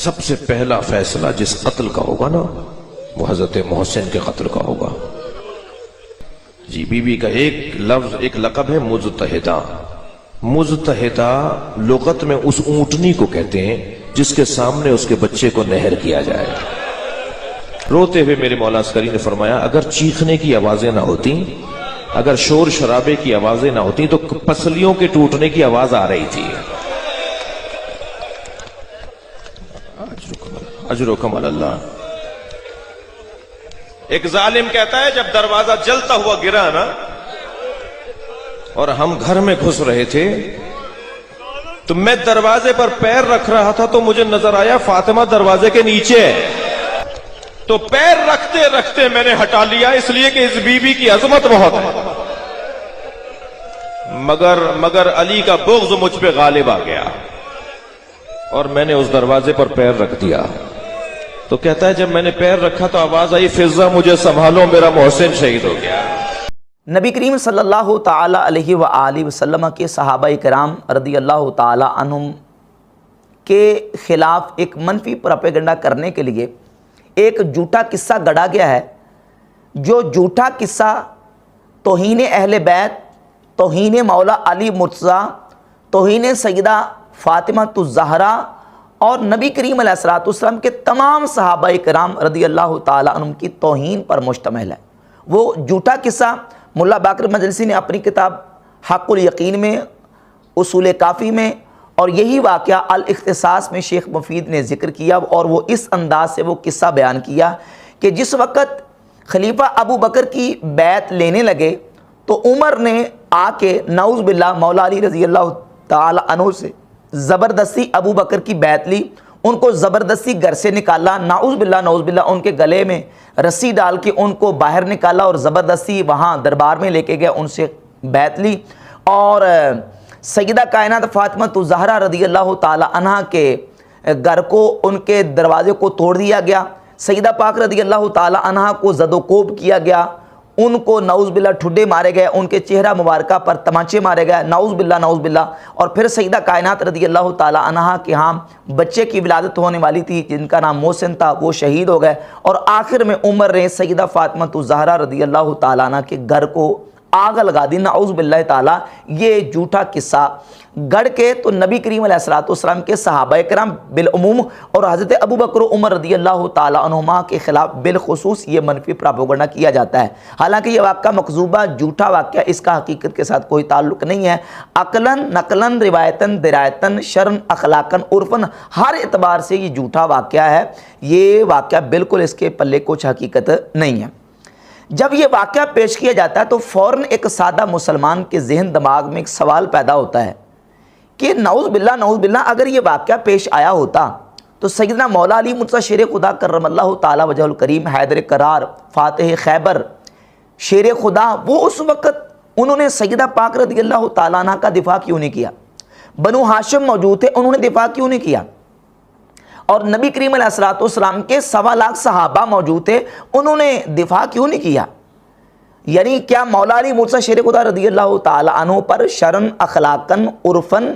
سب سے پہلا فیصلہ جس قتل کا ہوگا نا وہ حضرت محسن کے قتل کا ہوگا۔ جی بی بی کا ایک لفظ، ایک لقب ہے مجتہدہ۔ مجتہدہ لغت میں اس اونٹنی کو کہتے ہیں جس کے سامنے اس کے بچے کو نہر کیا جائے۔ روتے ہوئے میرے مولا عسکری نے فرمایا اگر چیخنے کی آوازیں نہ ہوتی، اگر شور شرابے کی آوازیں نہ ہوتی تو پسلیوں کے ٹوٹنے کی آواز آ رہی تھی۔ اجرکم اللہ۔ ایک ظالم کہتا ہے جب دروازہ جلتا ہوا گرا نا اور ہم گھر میں گھس رہے تھے تو میں دروازے پر پیر رکھ رہا تھا تو مجھے نظر آیا فاطمہ دروازے کے نیچے ہے، تو پیر رکھتے رکھتے میں نے ہٹا لیا اس لیے کہ اس بی بی کی عظمت بہت ہے، مگر علی کا بغض مجھ پہ غالب آ گیا اور میں نے اس دروازے پر پیر رکھ دیا۔ تو کہتا ہے جب میں نے پیر رکھا تو آواز آئی فضہ مجھے سنبھالو میرا محسن شہید ہو گیا۔ نبی کریم صلی اللہ تعالی علیہ وآلہ وسلم کے صحابہ کرام رضی اللہ تعالی عنہم کے خلاف ایک منفی پروپیگنڈا کرنے کے لیے ایک جھوٹا قصہ گڑھا گیا ہے، جو جھوٹا قصہ توہین اہل بیت، توہین مولا علی مرتضیٰ، توہین سیدہ فاطمہ الزہرا اور نبی کریم علیہ السلام کے تمام صحابہ کرام رضی اللہ تعالیٰ عنہم کی توہین پر مشتمل ہے۔ وہ جھوٹا قصہ ملا باقر مجلسی نے اپنی کتاب حق الیقین میں، اصول کافی میں اور یہی واقعہ الاختصاص میں شیخ مفید نے ذکر کیا، اور وہ اس انداز سے وہ قصہ بیان کیا کہ جس وقت خلیفہ ابو بکر کی بیعت لینے لگے تو عمر نے آ کے نعوذ باللہ مولا علی رضی اللہ تعالی عنہ سے زبردستی ابو بکر کی بیعت لی، ان کو زبردستی گھر سے نکالا، نعوذ باللہ ان کے گلے میں رسی ڈال کے ان کو باہر نکالا اور زبردستی وہاں دربار میں لے کے گیا، ان سے بیعت لی، اور سیدہ کائنات فاطمہ الزہرا رضی اللہ تعالی عنہ کے گھر کو، ان کے دروازے کو توڑ دیا گیا، سیدہ پاک رضی اللہ تعالی عنہ کو زد و کوب کیا گیا، ان کو نعوذ باللہ ٹھڈے مارے گئے، ان کے چہرہ مبارکہ پر تمانچے مارے گئے، نعوذ باللہ، اور پھر سیدہ کائنات رضی اللہ تعالی عنہ کے ہاں بچے کی ولادت ہونے والی تھی جن کا نام محسن تھا، وہ شہید ہو گئے، اور آخر میں عمر نے سیدہ فاطمہ الزہرا رضی اللہ تعالی عنہ کے گھر کو آگ لگا دی، نعوذ باللہ تعالی۔ یہ جھوٹا قصہ گڑھ کے تو نبی کریم علیہ السلام کے صحابہ کرام بالعموم اور حضرت ابو بکر عمر رضی اللہ تعالی عنہما کے خلاف بالخصوص یہ منفی پروپیگنڈا کیا جاتا ہے۔ حالانکہ یہ واقعہ مکذوبہ جھوٹا واقعہ، اس کا حقیقت کے ساتھ کوئی تعلق نہیں ہے۔ عقلاً، نقلاً، روایتاً، درایتاً، شرعاً، اخلاقاً، عرفاً، ہر اعتبار سے یہ جھوٹا واقعہ ہے۔ یہ واقعہ بالکل اس کے پلے کچھ حقیقت نہیں ہے۔ جب یہ واقعہ پیش کیا جاتا ہے تو فوراً ایک سادہ مسلمان کے ذہن دماغ میں ایک سوال پیدا ہوتا ہے کہ نعوذ باللہ اگر یہ واقعہ پیش آیا ہوتا تو سیدنا مولا علی مرتضیٰ شیر خدا کرم اللہ تعالی وجہ الکریم، حیدر کرار، فاتح خیبر، شیر خدا، وہ اس وقت انہوں نے سیدہ پاک رضی اللہ تعالیٰ عنہ کا دفاع کیوں نہیں کیا؟ بنو ہاشم موجود تھے، انہوں نے دفاع کیوں نہیں کیا؟ اور نبی کریم علیہ السلام کے 1.25 لاکھ صحابہ موجود تھے، انہوں نے دفاع کیوں نہیں کیا؟ یعنی کیا مولا علی مرتضیٰ شیر خدا رضی اللہ تعالی عنہ پر شرعاً، اخلاقاً، عرفاً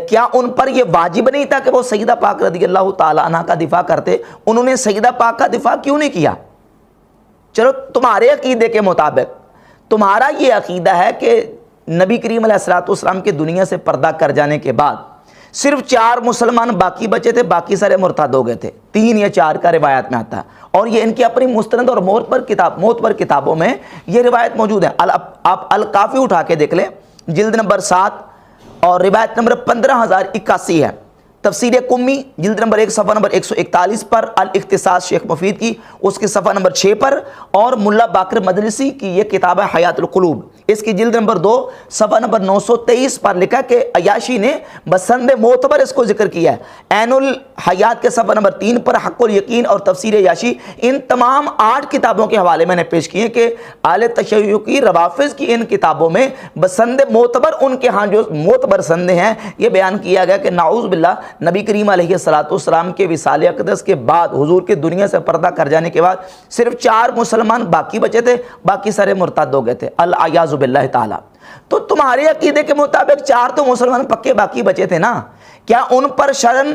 کیا ان پر یہ واجب نہیں تھا کہ وہ سیدہ پاک رضی اللہ تعالی عنہ کا دفاع کرتے؟ انہوں نے سیدہ پاک کا دفاع کیوں نہیں کیا؟ چلو تمہارے عقیدے کے مطابق تمہارا یہ عقیدہ ہے کہ نبی کریم علیہ السلام کے دنیا سے پردہ کر جانے کے بعد صرف 4 مسلمان باقی بچے تھے، باقی سارے مرتد ہو گئے تھے، 3 یا 4 کا روایت میں آتا ہے، اور یہ ان کی اپنی مستند اور معتبر کتابوں میں یہ روایت موجود ہے۔ آپ الکافی اٹھا کے دیکھ لیں، جلد نمبر 7 اور روایت نمبر 15081 ہے۔ تفسیر قمی جلد نمبر 1 صفحہ نمبر 141 پر، الاختصاص شیخ مفید کی اس کے صفحہ نمبر 6 پر، اور ملا باقر مجلسی کی یہ کتاب ہے حیات القلوب، اس کی جلد نمبر 2 صفحہ نمبر 923 پر لکھا کہ عیاشی نے بسند معتبر اس کو ذکر کیا ہے۔ عین الحیات کے صفحہ نمبر 3 پر حق الیقین اور تفسیر عیاشی، ان تمام 8 کتابوں کے حوالے میں نے پیش کیے کہ اہل تشیع کی روافض کی ان کتابوں میں بسند معتبر، ان کے ہاں جو معتبر سندیں ہیں، یہ بیان کیا گیا کہ نعوذ باللہ نبی کریم علیہ السلام کے وصال اقدس کے بعد، حضور کے دنیا سے پردہ کر جانے کے بعد صرف 4 مسلمان باقی بچے تھے، باقی سارے مرتد ہو گئے تھے، العیاذ باللہ تعالی۔ تو تمہارے عقیدے کے مطابق 4 تو مسلمان پکے باقی بچے تھے نا، کیا ان پر شرعاً،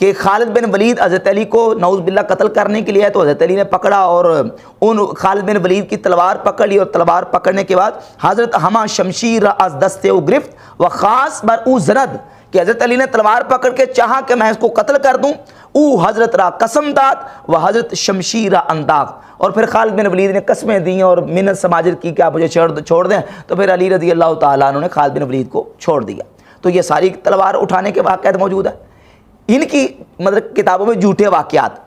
کہ خالد بن ولید حضرت علی کو نعوذ باللہ قتل کرنے کے لیے ہے، تو حضرت علی نے پکڑا اور ان خالد بن ولید کی تلوار پکڑ لی، اور تلوار پکڑنے کے بعد حضرت ہما شمشیر از دستے و گرفت و خاص بر او زند، کہ حضرت علی نے تلوار پکڑ کے چاہا کہ میں اس کو قتل کر دوں، او حضرت را قسم داد و حضرت شمشیر انداخت، اور پھر خالد بن ولید نے قسمیں دیں اور منت سماجت کی کہ آپ مجھے چھوڑ دیں، تو پھر علی رضی اللہ تعالیٰ عنہ نے خالد بن ولید کو چھوڑ دیا۔ تو یہ ساری تلوار اٹھانے کے واقعات موجود ہیں ان کی مطلب کتابوں میں، جھوٹے واقعات۔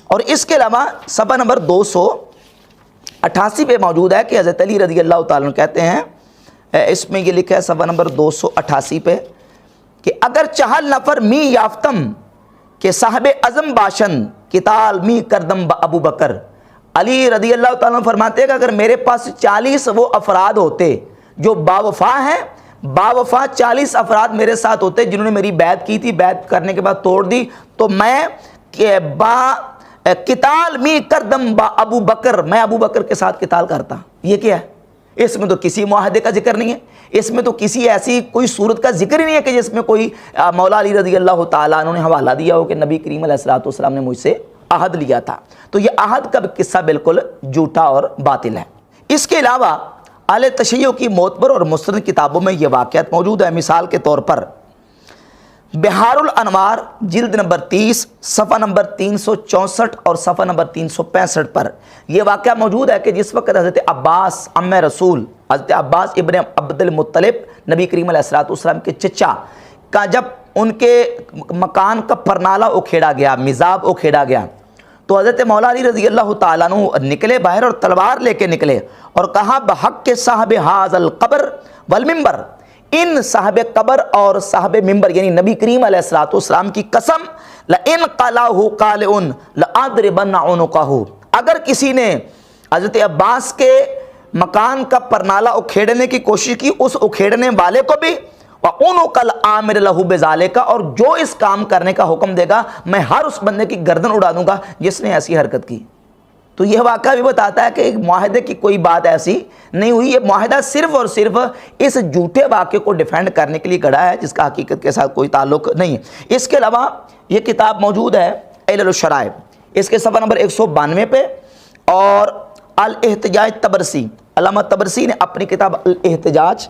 اور اس کے علاوہ صفحہ نمبر 288 پہ موجود ہے کہ حضرت علی رضی اللہ تعالیٰ عنہ کہتے ہیں، اس میں یہ لکھا ہے صفحہ نمبر 288 پہ کہ اگر چہل نفر می یافتم کہ صاحب اعظم باشن کتال می کردم با ابو بکر، علی رضی اللہ تعالیٰ عنہ فرماتے ہیں کہ اگر میرے پاس 40 وہ افراد ہوتے جو باوفا ہیں، باوفا 40 افراد میرے ساتھ ہوتے جنہوں نے میری بیعت کی تھی، بیعت کرنے کے بعد توڑ دی، تو میں قتال می کردم با ابو بکر، میں ابو بکر کے ساتھ قتال کرتا۔ یہ کیا ہے؟ اس میں تو کسی معاہدے کا ذکر نہیں ہے، اس میں تو کسی ایسی کوئی صورت کا ذکر ہی نہیں ہے کہ جس میں کوئی مولا علی رضی اللہ تعالیٰ عنہ نے حوالہ دیا ہو کہ نبی کریم علیہ الصلوۃ والسلام نے مجھ سے عہد لیا تھا۔ تو یہ عہد کا قصہ بالکل جھوٹا اور باطل ہے۔ اس کے علاوہ اہل تشیع کی معتبر اور مستند کتابوں میں یہ واقعات موجود ہے۔ مثال کے طور پر بہار الانوار جلد نمبر 30 صفحہ نمبر 364 اور صفحہ نمبر 365 پر یہ واقعہ موجود ہے کہ جس وقت حضرت عباس عم رسول، حضرت عباس ابن عبد المطلب نبی کریم علیہ الصلوۃ والسلام کے چچا کا جب ان کے مکان کا پرنالہ اکھیڑا گیا، مزاب اکھیڑا گیا، تو حضرت مولا علی رضی اللہ تعالیٰ عنہ نکلے باہر اور تلوار لے کے نکلے اور کہا بحق کے صاحب حاض القبر والمنبر، ان صاحب قبر اور صاحب منبر یعنی نبی کریم علیہ الصلوۃ والسلام کی قسم، لئن قلعہ قالع لأضربن عنقہ، اگر کسی نے حضرت عباس کے مکان کا پرنالہ اکھیڑنے کی کوشش کی، اس اکھیڑنے والے کو بھی، وَعُنُقَ الْآمِرِ لَهُ بِذَالِكَ، اور جو اس کام کرنے کا حکم دے گا میں ہر اس بندے کی گردن اڑا دوں گا جس نے ایسی حرکت کی۔ تو یہ واقعہ بھی بتاتا ہے کہ ایک معاہدے کی کوئی بات ایسی نہیں ہوئی، یہ معاہدہ صرف اور صرف اس جھوٹے واقعے کو ڈیفینڈ کرنے کے لیے گڑھا ہے جس کا حقیقت کے ساتھ کوئی تعلق نہیں ہے۔ اس کے علاوہ یہ کتاب موجود ہے علل الشرائع، اس کے صفحہ نمبر 192 پہ، اور الاحتجاج تبرسی، علامہ تبرسی نے اپنی کتاب الاحتجاج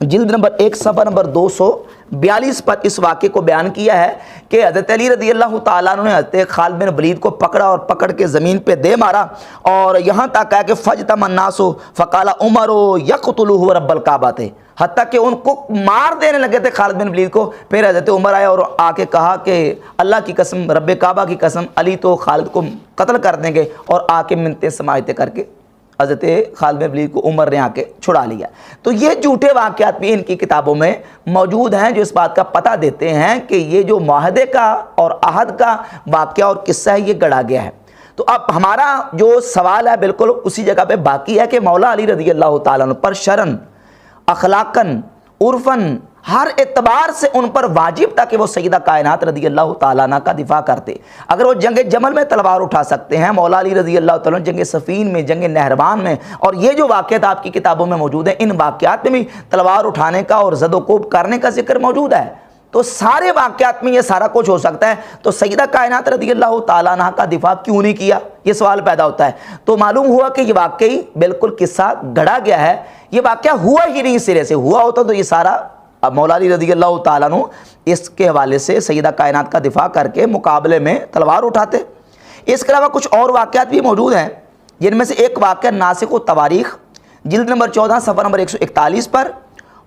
جلد نمبر 1 صفحہ نمبر 242 پر اس واقعے کو بیان کیا ہے کہ حضرت علی رضی اللہ تعالیٰ عنہ نے حضرت خالد بن ولید کو پکڑا اور پکڑ کے زمین پہ دے مارا، اور یہاں تک ہے کہ فجتم الناس فقال عمر یقتلہ رب الکعبہ، حتیٰ کہ ان کو مار دینے لگے تھے خالد بن ولید کو۔ پھر حضرت عمر آئے اور آ کے کہا کہ اللہ کی قسم، رب کعبہ کی قسم، علی تو خالد کو قتل کر دیں گے، اور آ کے منتیں سماجتیں کر کے حضرت خالد بن ولید کو عمر نے آ کے چھڑا لیا۔ تو یہ جھوٹے واقعات بھی ان کی کتابوں میں موجود ہیں جو اس بات کا پتہ دیتے ہیں کہ یہ جو معاہدے کا اور عہد کا واقعہ اور قصہ ہے یہ گڑھا گیا ہے۔ تو اب ہمارا جو سوال ہے بالکل اسی جگہ پہ باقی ہے کہ مولا علی رضی اللہ تعالیٰ عنہ پر شرعاً، اخلاقاً، عرفاً، ہر اعتبار سے ان پر واجب تھا کہ وہ سیدہ کائنات رضی اللہ تعالیٰ عنہ کا دفاع کرتے۔ اگر وہ جنگ جمل میں تلوار اٹھا سکتے ہیں، مولا علی رضی اللہ تعالیٰ عنہ جنگ صفین میں، جنگ نہروان میں، اور یہ جو واقعات آپ کی کتابوں میں موجود ہیں ان واقعات میں بھی تلوار اٹھانے کا اور زد و کوب کرنے کا ذکر موجود ہے۔ تو سارے واقعات میں یہ سارا کچھ ہو سکتا ہے، تو سیدہ کائنات رضی اللہ تعالیٰ عنہ کا دفاع کیوں نہیں کیا؟ یہ سوال پیدا ہوتا ہے۔ تو معلوم ہوا کہ یہ واقعی بالکل قصہ گڑھا گیا ہے، یہ واقعہ ہوا ہی نہیں، سرے سے ہوا ہوتا تو یہ سارا مولا علی رضی اللہ تعالیٰ عنہ اس کے حوالے سے سیدہ کائنات کا دفاع کر کے مقابلے میں تلوار اٹھاتے۔ اس کے علاوہ کچھ اور واقعات بھی موجود ہیں جن میں سے ایک واقعہ ناسخ التواریخ جلد نمبر 14 صفحہ نمبر 141 پر،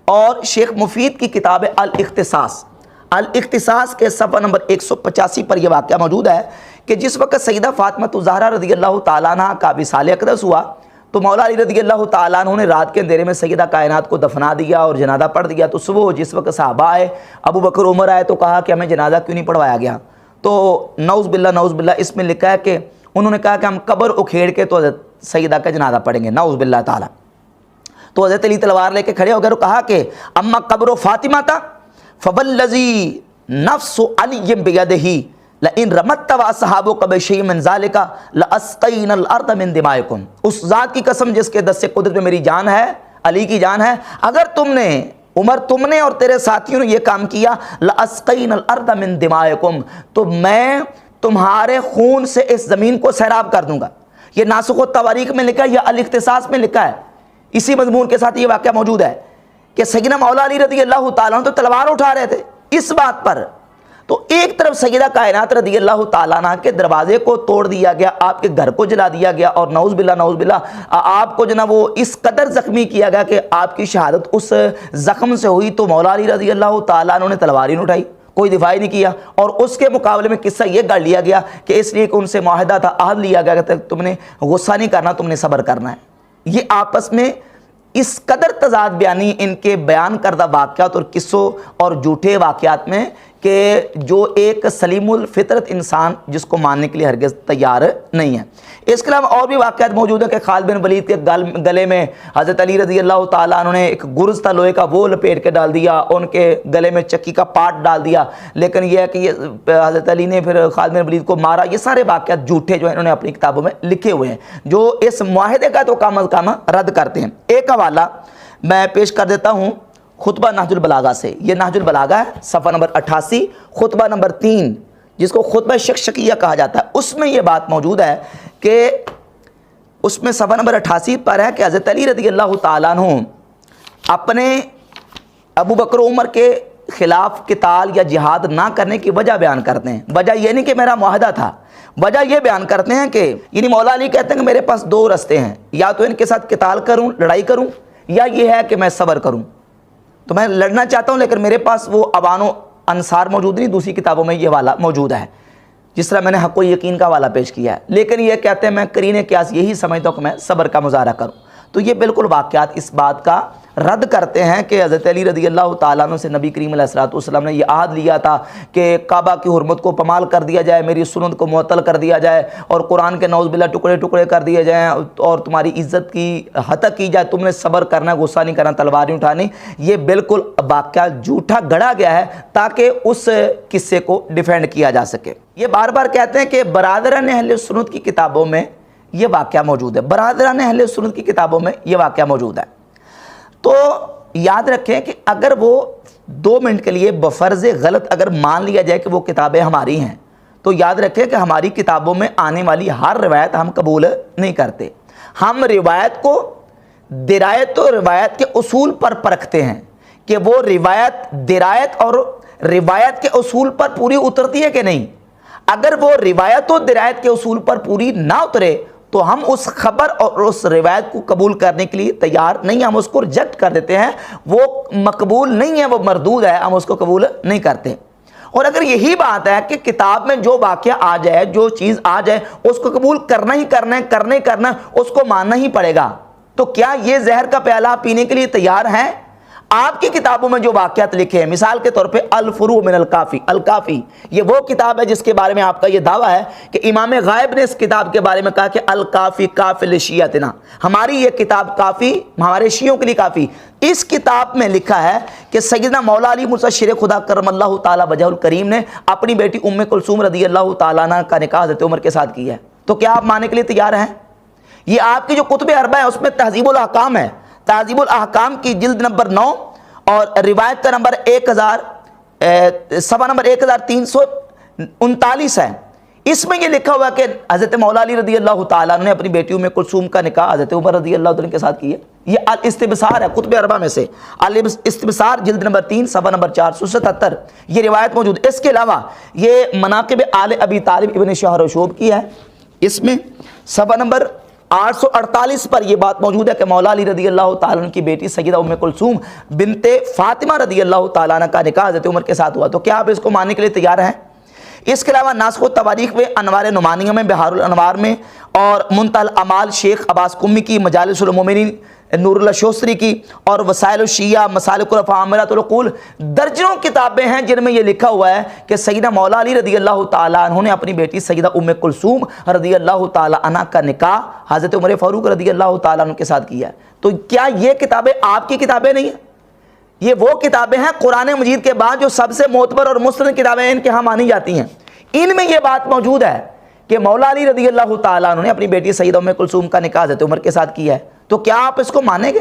اور شیخ مفید کی کتاب الاختصاص، الاختصاص کے صفحہ نمبر 185 پر یہ واقعہ موجود ہے کہ جس وقت سیدہ فاطمہ الزہرا رضی اللہ تعالیٰ عنہ کا وصال اقدس ہوا تو مولا علی رضی اللہ تعالیٰ عنہ نے رات کے اندھیرے میں سیدہ کائنات کو دفنا دیا اور جنازہ پڑھ دیا۔ تو صبح جس وقت صحابہ آئے، ابو بکر عمر آئے تو کہا کہ ہمیں جنازہ کیوں نہیں پڑھوایا گیا؟ تو نعوذ باللہ اس میں لکھا ہے کہ انہوں نے کہا کہ ہم قبر اکھیڑ کے تو حضرت سیدہ کا جنازہ پڑھیں گے، نعوذ باللہ تعالیٰ۔ تو حضرت علی تلوار لے کے کھڑے ہو گئے اور کہا کہ اما قبر فاطمہ تا فوالذی نفس علی بیدہ لئن رمت واصحابک بشیء من ذلک لاسقینا الارض من دمائکم، اس ذات کی قسم جس کے دست قدرت میں میری جان ہے، علی کی جان ہے، اگر تم نے عمر تم نے اور تیرے ساتھیوں نے یہ کام کیا، لَأَسْقَيْنَا الْأَرْضَ مِن دِمَائِكُمْ، تو میں تمہارے خون سے اس زمین کو سیراب کر دوں گا۔ یہ ناسخ التواریخ میں لکھا ہے، یہ الاختصاص میں لکھا ہے، اسی مضمون کے ساتھ یہ واقعہ موجود ہے کہ سیدنا مولا علی رضی اللہ تعالیٰ عنہ تو تلوار اٹھا رہے تھے اس بات پر، تو ایک طرف سیدہ کائنات رضی اللہ تعالیٰ عنہ کے دروازے کو توڑ دیا گیا، آپ کے گھر کو جلا دیا گیا، اور نعوذ باللہ آپ کو جناب وہ اس قدر زخمی کیا گیا کہ آپ کی شہادت اس زخم سے ہوئی، تو مولا علی رضی اللہ تعالیٰ عنہ نے تلوار ہی نہیں اٹھائی، کوئی دفاع ہی نہیں کیا، اور اس کے مقابلے میں قصہ یہ گڑھ لیا گیا کہ اس لیے کہ ان سے معاہدہ تھا، عہد لیا گیا کہ تم نے غصہ نہیں کرنا، تم نے صبر کرنا ہے۔ یہ آپس میں اس قدر تضاد بیانی ان کے بیان کردہ واقعات اور قصوں اور جھوٹے واقعات میں کہ جو ایک سلیم الفطرت انسان جس کو ماننے کے لیے ہرگز تیار نہیں ہے۔ اس کے علاوہ اور بھی واقعات موجود ہیں کہ خالد بن ولید کے گلے میں حضرت علی رضی اللہ تعالیٰ عنہ نے ایک گرز تھا لوہے کا، وہ لپیٹ کے ڈال دیا، ان کے گلے میں چکی کا پارٹ ڈال دیا، لیکن یہ ہے کہ یہ حضرت علی نے پھر خالد بن ولید کو مارا۔ یہ سارے واقعات جھوٹے جو ہیں انہوں نے اپنی کتابوں میں لکھے ہوئے ہیں، جو اس معاہدے کا تو کم از کم رد کرتے ہیں۔ ایک حوالہ میں پیش کر دیتا ہوں خطبہ نہج البلاغہ سے، یہ نہج البلاغہ ہے، صفحہ نمبر 88، خطبہ نمبر 3، جس کو خطبہ شکشکیہ کہا جاتا ہے۔ اس میں یہ بات موجود ہے کہ اس میں صفحہ نمبر 88 پر ہے کہ حضرت علی رضی اللہ تعالیٰ عنہ اپنے ابو بکر و عمر کے خلاف قتال یا جہاد نہ کرنے کی وجہ بیان کرتے ہیں۔ وجہ یہ نہیں کہ میرا معاہدہ تھا، وجہ یہ بیان کرتے ہیں کہ یعنی مولا علی کہتے ہیں کہ میرے پاس دو رستے ہیں، یا تو ان کے ساتھ قتال کروں، لڑائی کروں، یا یہ ہے کہ میں صبر کروں۔ تو میں لڑنا چاہتا ہوں لیکن میرے پاس وہ اوان و انصار موجود نہیں، دوسری کتابوں میں یہ والا موجود ہے، جس طرح میں نے حق و یقین کا والا پیش کیا ہے، لیکن یہ کہتے ہیں میں قرین قیاس یہی سمجھتا ہوں کہ میں صبر کا مظاہرہ کروں۔ تو یہ بالکل واقعات اس بات کا رد کرتے ہیں کہ حضرت علی رضی اللہ تعالیٰ عنہ سے نبی کریم علیہ السلام نے یہ عہد لیا تھا کہ کعبہ کی حرمت کو پامال کر دیا جائے، میری سنت کو معطل کر دیا جائے، اور قرآن کے نعوذ باللہ ٹکڑے ٹکڑے کر دیے جائیں، اور تمہاری عزت کی ہتک کی جائے، تم نے صبر کرنا ہے، غصہ نہیں کرنا، تلوار نہیں اٹھانی۔ یہ بالکل واقعہ جھوٹا گڑھا گیا ہے تاکہ اس قصے کو ڈیفینڈ کیا جا سکے۔ یہ بار بار کہتے ہیں کہ برادران اہل سنت کی کتابوں میں یہ واقعہ موجود ہے، برادران اہل سنت کی کتابوں میں یہ واقعہ موجود ہے۔ تو یاد رکھیں کہ اگر وہ 2 منٹ کے لیے بفرض غلط اگر مان لیا جائے کہ وہ کتابیں ہماری ہیں، تو یاد رکھیں کہ ہماری کتابوں میں آنے والی ہر روایت ہم قبول نہیں کرتے۔ ہم روایت کو درایت و روایت کے اصول پر پرکھتے ہیں کہ وہ روایت درایت اور روایت کے اصول پر پوری اترتی ہے کہ نہیں۔ اگر وہ روایت و درایت کے اصول پر پوری نہ اترے تو ہم اس خبر اور اس روایت کو قبول کرنے کے لیے تیار نہیں، ہم اس کو ریجیکٹ کر دیتے ہیں، وہ مقبول نہیں ہے، وہ مردود ہے، ہم اس کو قبول نہیں کرتے۔ اور اگر یہی بات ہے کہ کتاب میں جو واقعہ آ جائے، جو چیز آ جائے، اس کو قبول کرنا ہی کرنا ہے، کرنا ہے، اس کو ماننا ہی پڑے گا، تو کیا یہ زہر کا پیالہ پینے کے لیے تیار ہیں؟ آپ کی کتابوں میں جو واقعات لکھے ہیں، مثال کے طور پہ الفروع من الکافی، الکافی یہ وہ کتاب ہے جس کے بارے میں آپ کا یہ دعویٰ ہے کہ امام غائب نے اس کتاب کے بارے میں کہا کہ الکافی کافی لشیعتنا، ہماری یہ کتاب کافی ہمارے شیعوں کے لیے کافی۔ اس کتاب میں لکھا ہے کہ سیدنا مولا علی مرتضی شیر خدا کرم اللہ تعالیٰ وجہ الکریم نے اپنی بیٹی ام کلثوم رضی اللہ تعالیٰ عنہ کا نکاح حضرت عمر کے ساتھ کیا ہے، تو کیا آپ ماننے کے لیے تیار ہیں؟ یہ آپ کی جو کتب اربع ہے اس میں تہذیب الاحکام ہے، تہذیب الاحکام کی جلد نمبر 9 اور روایت کا نمبر 1000 صفحہ نمبر 1339 ہے، اس میں یہ لکھا ہوا کہ حضرت مولا علی رضی اللہ تعالیٰ نے اپنی بیٹیوں میں کلثوم کا نکاح حضرت عمر رضی اللہ عنہ کے ساتھ کیا۔ یہ الاستبصار ہے کتب اربع میں سے، الاستبصار جلد نمبر 3 صفحہ نمبر 477 یہ روایت موجود ہے۔ اس کے علاوہ یہ مناقب آل ابی طالب ابن شہر و شوب کی ہے، اس میں صفحہ نمبر 848 پر یہ بات موجود ہے کہ مولا علی رضی اللہ تعالیٰ عنہ کی بیٹی سیدہ ام کلثوم بنت فاطمہ رضی اللہ تعالیٰ عنہ کا نکاح حضرت عمر کے ساتھ ہوا، تو کیا آپ اس کو ماننے کے لیے تیار ہیں؟ اس کے علاوہ ناسخ التواریخ میں، انوار نعمانیہ میں، بہار الانوار میں، اور منتہی الاعمال شیخ عباس قمی کی، مجالس المومنین نور اللہ شوستری کی، اور وسائل الشیعہ، مسالک الرفع، عامرات العقول، درجنوں کتابیں ہیں جن میں یہ لکھا ہوا ہے کہ سیدہ مولا علی رضی اللہ تعالیٰ عنہ نے اپنی بیٹی سیدہ ام کلثوم رضی اللہ تعالیٰ عنہ کا نکاح حضرت عمر فاروق رضی اللہ تعالیٰ عنہ کے ساتھ کیا ہے۔ تو کیا یہ کتابیں آپ کی کتابیں نہیں ہیں؟ یہ وہ کتابیں ہیں قرآن مجید کے بعد جو سب سے معتبر اور مستند کتابیں ہیں، ان کے ہاں مانی جاتی ہیں، ان میں یہ بات موجود ہے کہ مولا علی رضی اللہ تعالیٰ عنہ نے اپنی بیٹی سیدہ ام کلثوم کا نکاح حضرت عمر کے ساتھ کیا ہے، تو کیا آپ اس کو مانیں گے؟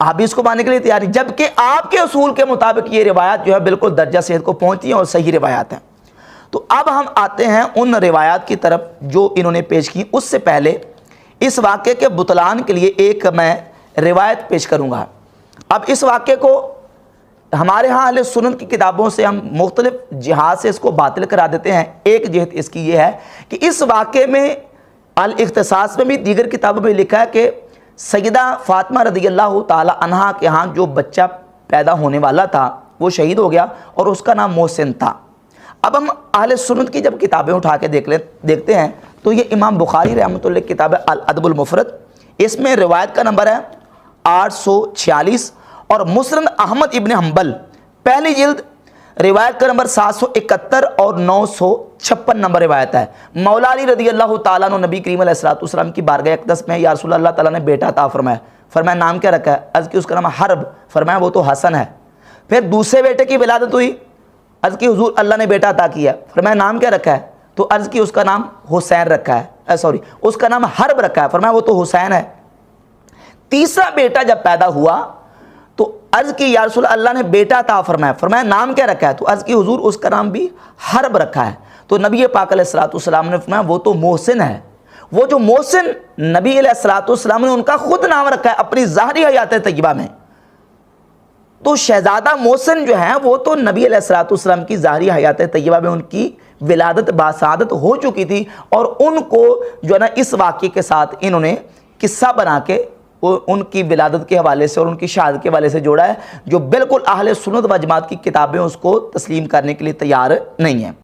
حدیث کو ماننے کے لیے تیار نہیں، جبکہ آپ کے اصول کے مطابق یہ روایات جو ہے بالکل درجہ صحت کو پہنچتی ہیں اور صحیح روایات ہیں۔ تو اب ہم آتے ہیں ان روایات کی طرف جو انہوں نے پیش کی۔ اس سے پہلے اس واقعے کے بطلان کے لیے ایک میں روایت پیش کروں گا۔ اب اس واقعے کو ہمارے ہاں اہل سنت کی کتابوں سے ہم مختلف جہات سے اس کو باطل کرا دیتے ہیں۔ ایک جہت اس کی یہ ہے کہ اس واقعے میں الاختصاص میں بھی دیگر کتابوں میں لکھا ہے کہ سیدہ فاطمہ رضی اللہ تعالی عنہا کے ہاں جو بچہ پیدا ہونے والا تھا وہ شہید ہو گیا اور اس کا نام محسن تھا۔ اب ہم اہل سنت کی جب کتابیں اٹھا کے دیکھتے ہیں تو یہ امام بخاری رحمۃ اللہ کی کتاب ہے الادب المفرد، اس میں روایت کا نمبر ہے 846، اور مسند احمد ابن حنبل پہلی جلد روایت کا نمبر 771 اور 956 نمبر روایت ہے۔ مولا علی رضی اللہ تعالیٰ عنہ نبی کریم علیہ السلام کی بارگاہ اقدس میں یا رسول اللہ تعالیٰ نے بیٹا عطا فرمایا، فرمایا نام کیا رکھا ہے؟ عرض کی اس کا نام حرب، فرمایا وہ تو حسن ہے۔ پھر دوسرے بیٹے کی ولادت ہوئی، عرض کی حضور اللہ نے بیٹا عطا کیا، فرمایا نام کیا رکھا ہے؟ تو عرض کی اس کا نام حسین رکھا ہے، اس کا نام حرب رکھا ہے، فرمایا وہ تو حسین ہے۔ تیسرا بیٹا جب پیدا ہوا تو عرض کی یا رسول اللہ نے بیٹا عطا فرمایا، فرمایا نام کیا رکھا ہے؟ تو عرض کی حضور اس کا نام بھی حرب رکھا ہے۔ تو نبی پاک علیہ السلام نے فرمایا وہ تو محسن ہے۔ وہ جو محسن نبی علیہ السلام نے ان کا خود نام رکھا ہے اپنی ظاہری حیات طیبہ میں۔ تو شہزادہ محسن جو ہے وہ تو نبی علیہ السلام کی ظاہری حیات طیبہ میں ان کی ولادت باسعادت ہو چکی تھی، اور ان کو جو ہے نا اس واقعے کے ساتھ انہوں نے قصہ بنا کے ان کی ولادت کے حوالے سے اور ان کی شہادت کے حوالے سے جوڑا ہے، جو بالکل اہل سنت و جماعت کی کتابیں اس کو تسلیم کرنے کے لیے تیار نہیں ہیں۔